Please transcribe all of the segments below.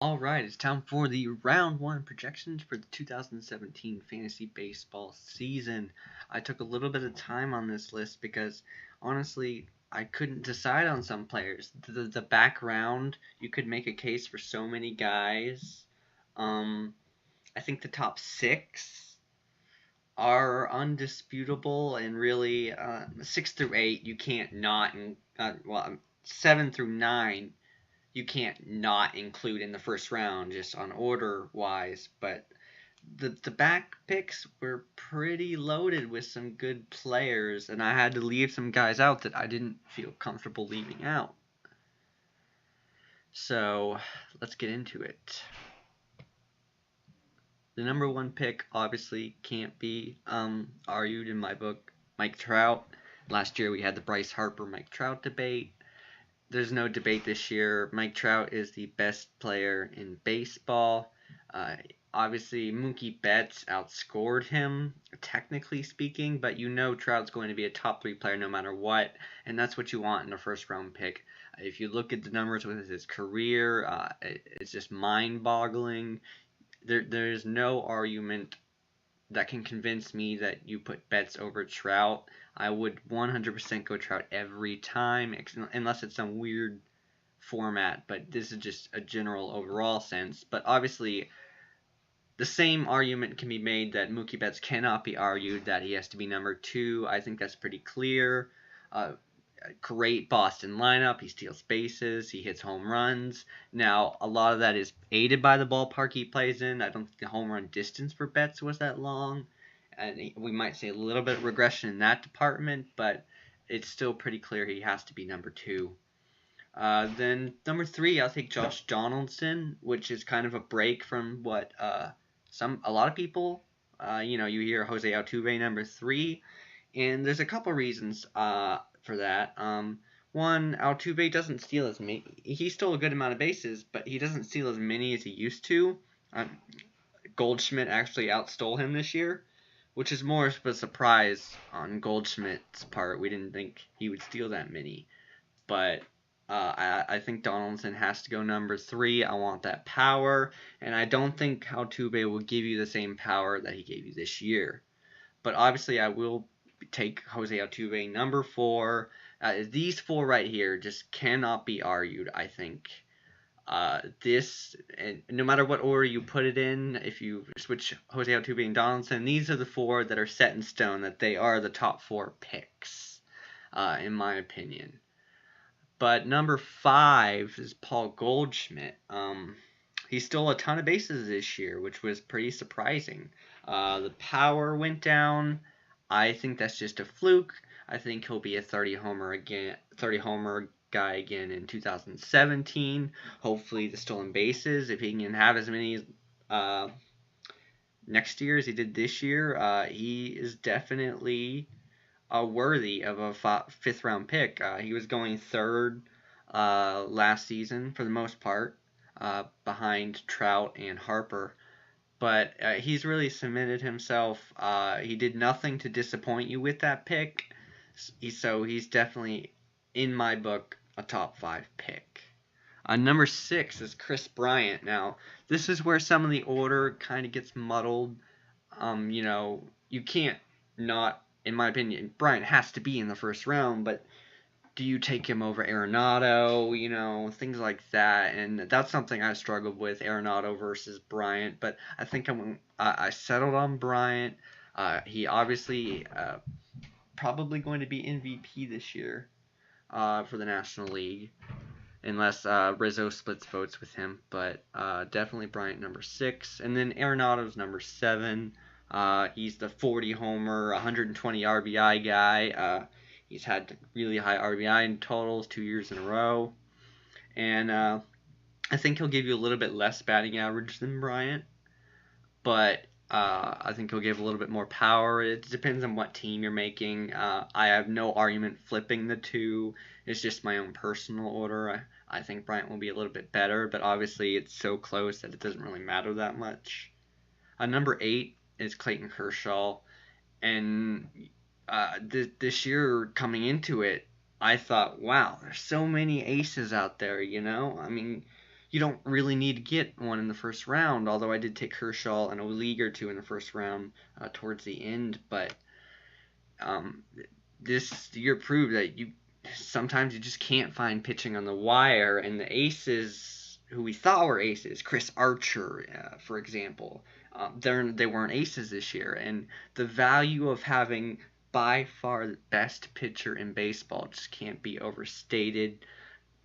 All right, it's time for the round one projections for the 2017 fantasy baseball season. I took a little bit of time on this list because honestly, I couldn't decide on some players. The background, you could make a case for so many guys. I think the top six are undisputable, and really, 6 through 8, you can't not, well, 7 through 9 you can't not include in the first round just on order wise, but the back picks were pretty loaded with some good players, and I had to leave some guys out that I didn't feel comfortable leaving out. So let's get into it. The number one pick obviously can't be argued in my book, Mike Trout. Last year we had the Bryce Harper Mike Trout debate. There's no debate this year. Mike Trout is the best player in baseball. Obviously, Mookie Betts outscored him, technically speaking, but you know Trout's going to be a top 3 player no matter what, and that's what you want in a first round pick. If you look at the numbers with his career, it's just mind-boggling. There's no argument that can convince me that you put Betts over Trout. I would 100% go Trout every time, unless it's some weird format, but this is just a general overall sense. But obviously, the same argument can be made that Mookie Betts cannot be argued that he has to be number 2. I think that's pretty clear. Great Boston lineup. He steals bases. He hits home runs. Now, a lot of that is aided by the ballpark he plays in. I don't think the home run distance for Betts was that long. And we might say a little bit of regression in that department, but it's still pretty clear he has to be number 2. Then number 3, I'll take Josh Donaldson, which is kind of a break from what a lot of people, you hear Jose Altuve number 3, and there's a couple reasons for that. One, Altuve doesn't steal as many. He stole a good amount of bases, but he doesn't steal as many as he used to. Goldschmidt actually outstole him this year, which is more of a surprise on Goldschmidt's part. We didn't think he would steal that many. But I think Donaldson has to go number 3. I want that power, and I don't think Altuve will give you the same power that he gave you this year. But obviously, I will take Jose Altuve number 4. These 4 right here just cannot be argued, I think. No matter what order you put it in, if you switch Jose Altuve and Donaldson, these are the 4 that are set in stone, that they are the top 4 picks, in my opinion. But number 5 is Paul Goldschmidt. He stole a ton of bases this year, which was pretty surprising. The power went down. I think that's just a fluke. I think he'll be a 30 homer guy again in 2017. Hopefully the stolen bases, if he can have as many next year as he did this year, he is definitely worthy of a 5th round pick. He was going 3rd last season for the most part, behind Trout and Harper. But he's really cemented himself. He did nothing to disappoint you with that pick. So he's definitely, in my book, a top 5 pick. Number 6 is Kris Bryant. Now, this is where some of the order kind of gets muddled. You can't not, in my opinion, Bryant has to be in the first round, but do you take him over Arenado, things like that, and that's something I struggled with, Arenado versus Bryant, but I think I settled on Bryant. He obviously probably going to be MVP this year for the National League, unless Rizzo splits votes with him, but definitely Bryant number 6, and then Arenado's number 7. He's the 40 homer, 120 RBI guy. He's had really high RBI in totals 2 years in a row. And I think he'll give you a little bit less batting average than Bryant. But I think he'll give a little bit more power. It depends on what team you're making. I have no argument flipping the 2. It's just my own personal order. I think Bryant will be a little bit better, but obviously it's so close that it doesn't really matter that much. Number 8 is Clayton Kershaw. And this year coming into it, I thought, wow, there's so many aces out there, I mean, you don't really need to get one in the first round. Although I did take Kershaw and a league or two in the first round towards the end, but um, this year proved that sometimes you just can't find pitching on the wire, and the aces who we thought were aces, Chris Archer, for example, they weren't aces this year, and the value of having by far the best pitcher in baseball just can't be overstated.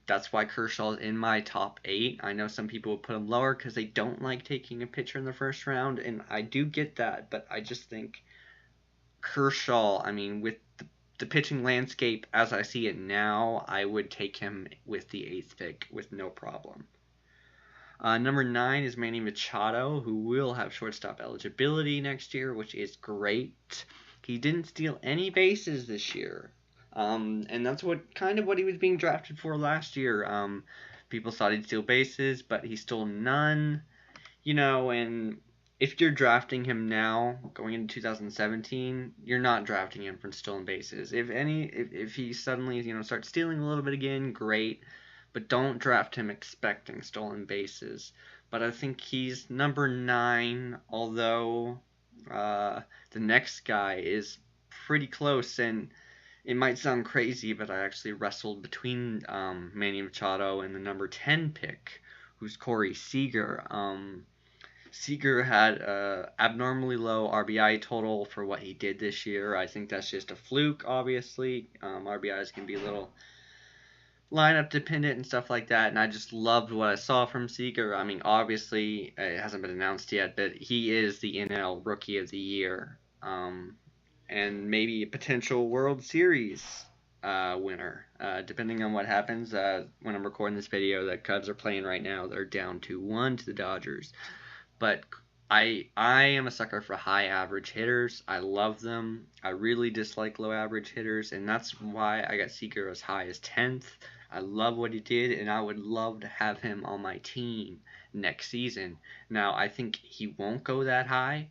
That's why Kershaw is in my top 8. I know some people would put him lower because they don't like taking a pitcher in the first round, and I do get that, but I just think Kershaw, I mean, with the pitching landscape as I see it now, I would take him with the 8th pick with no problem. Number 9 is Manny Machado, who will have shortstop eligibility next year, which is great. He didn't steal any bases this year, and that's what he was being drafted for last year. People thought he'd steal bases, but he stole none. And if you're drafting him now, going into 2017, you're not drafting him for stolen bases. If he suddenly, starts stealing a little bit again, great. But don't draft him expecting stolen bases. But I think he's number 9, although the next guy is pretty close. And it might sound crazy, but I actually wrestled between Manny Machado and the number 10 pick, who's Corey Seager. Seager had an abnormally low RBI total for what he did this year. I think that's just a fluke, obviously. RBIs can be a little lineup dependent and stuff like that, and I just loved what I saw from Seager. I mean, obviously, it hasn't been announced yet, but he is the NL Rookie of the Year, and maybe a potential World Series winner, depending on what happens. When I'm recording this video, the Cubs are playing right now. They're down 2-1 to the Dodgers. But I am a sucker for high average hitters. I love them. I really dislike low average hitters, and that's why I got Seager as high as 10th. I love what he did, and I would love to have him on my team next season. Now, I think he won't go that high,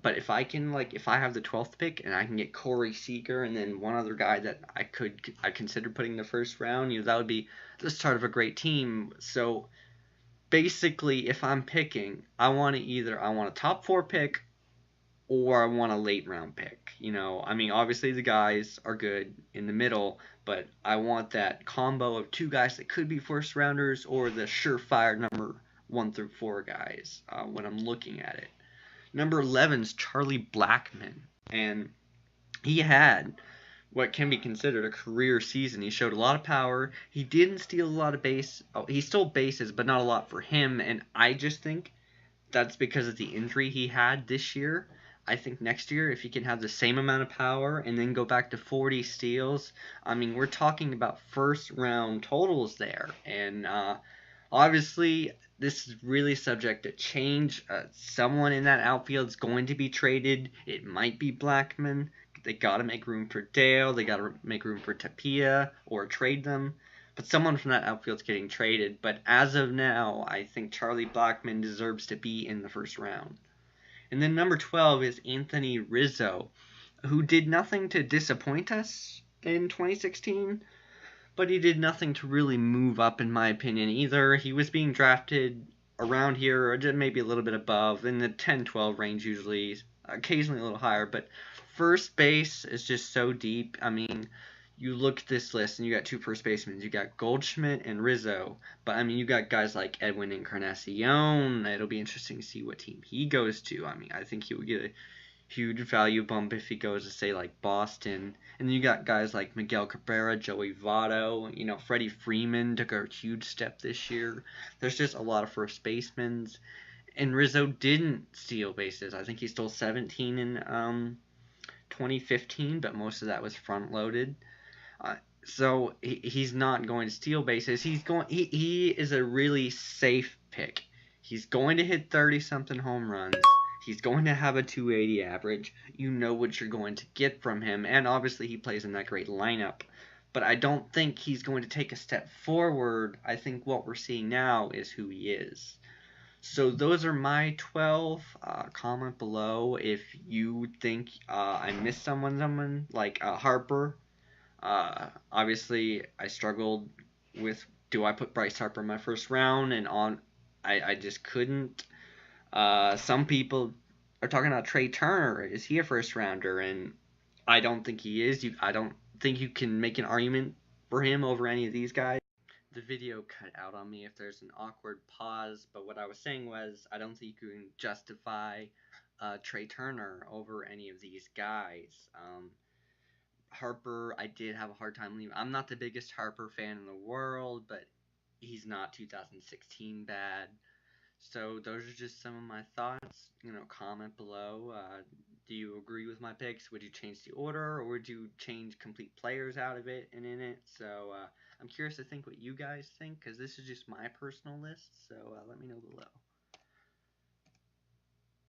but if I have the 12th pick and I can get Corey Seager and then one other guy that I consider putting in the first round, that would be the start of a great team. So basically, if I'm picking, I want a top 4 pick or I want a late round pick. I mean, obviously the guys are good in the middle, but I want that combo of 2 guys that could be first rounders or the surefire number 1 through 4 guys when I'm looking at it. Number 11 is Charlie Blackmon, and he had what can be considered a career season. He showed a lot of power. He didn't steal a lot of he stole bases, but not a lot for him, and I just think that's because of the injury he had this year. I think next year, if he can have the same amount of power and then go back to 40 steals, I mean, we're talking about first round totals there. And obviously, this is really subject to change. Someone in that outfield is going to be traded. It might be Blackmon. They got to make room for Dale. They got to make room for Tapia or trade them. But someone from that outfield's getting traded. But as of now, I think Charlie Blackmon deserves to be in the first round. And then number 12 is Anthony Rizzo, who did nothing to disappoint us in 2016, but he did nothing to really move up, in my opinion, either. He was being drafted around here, or maybe a little bit above, in the 10-12 range usually, occasionally a little higher, but first base is just so deep. I mean, you look at this list and you got 2 first basemen. You got Goldschmidt and Rizzo. But, I mean, you got guys like Edwin Encarnacion. It'll be interesting to see what team he goes to. I mean, I think he would get a huge value bump if he goes to, say, like Boston. And then you got guys like Miguel Cabrera, Joey Votto. Freddie Freeman took a huge step this year. There's just a lot of first basemen. And Rizzo didn't steal bases. I think he stole 17 in 2015, but most of that was front-loaded. So he's not going to steal bases. He is a really safe pick. He's going to hit 30-something home runs. He's going to have a 280 average. You know what you're going to get from him. And obviously he plays in that great lineup. But I don't think he's going to take a step forward. I think what we're seeing now is who he is. So those are my 12. Comment below if you think I missed someone like Harper. Obviously, I struggled with do I put Bryce Harper in my first round? And I just couldn't. Some people are talking about Trey Turner. Is he a first rounder? And I don't think he is. I don't think you can make an argument for him over any of these guys. The video cut out on me if there's an awkward pause, but what I was saying was I don't think you can justify Trey Turner over any of these guys. Harper, I did have a hard time leaving. I'm not the biggest Harper fan in the world, but he's not 2016 bad. So those are just some of my thoughts. Comment below. Do you agree with my picks? Would you change the order, or would you change complete players out of it and in it? So I'm curious to think what you guys think, because this is just my personal list. So let me know below.